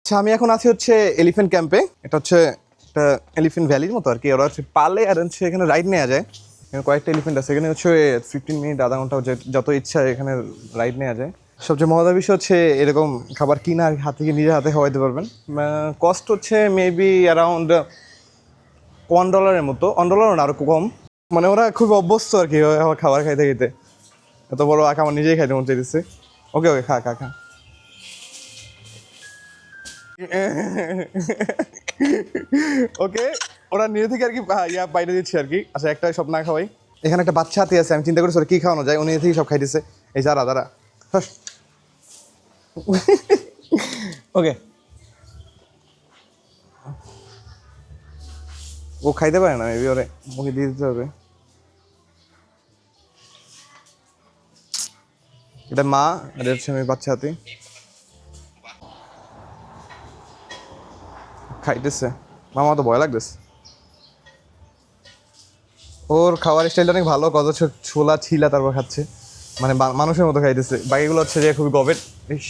আচ্ছা, আমি এখন আছি হচ্ছে এলিফ্যান্ট ক্যাম্পে। এটা হচ্ছে একটা এলিফ্যান্ট ভ্যালির মতো আর কি। ওরা হচ্ছে পালে আর হচ্ছে এখানে রাইড নেওয়া যায়। এখানে কয়েকটা এলিফ্যান্ট আছে। এখানে হচ্ছে 15 মিনিট আধা ঘন্টা যত ইচ্ছা এখানে রাইড নেওয়া যায়। সবচেয়ে মজার বিষয় হচ্ছে এরকম খাবার কিনা আর হাতে গিয়ে নিজের হাতে খাওয়াইতে পারবেন। কস্ট হচ্ছে মেবি অ্যারাউন্ড $1 মতো, $1 না আরও কম। মানে ওরা খুব অভ্যস্ত আর কি আমার খাবার খাইতে খাইতে। এত বড় আঁকা আমার নিজেই খাইতে মন চাইতেছে। ওকে ওকে, খা খা খা। ওকে, ওরা নিজে থেকে আর কি বাইরে দিচ্ছে আর কি। আচ্ছা, একটা সব না খাওয়াই। এখানে একটা বাচ্চা হাতি আছে, আমি চিন্তা করছি ওরা কি খাওয়ানো যায়। উনি নিজে থেকে সব খাইতেছে। এই যারা দাঁড়া। ওকে, ও খাইতে পারে না, মেবি ওরে মুখে দিয়ে দিতে হবে। এটা মা আর হচ্ছে আমি বাচ্চা হাতি। খাইতেছে। মামা তো ভয় লাগতেছে। ওর খাওয়ার স্টাইলটা অনেক ভালো, কত ছোলা ছিলা তারপর খাচ্ছে, মানে মানুষের মতো খাইতেছে। বাকিগুলো হচ্ছে যে খুবই গবেট। ইস।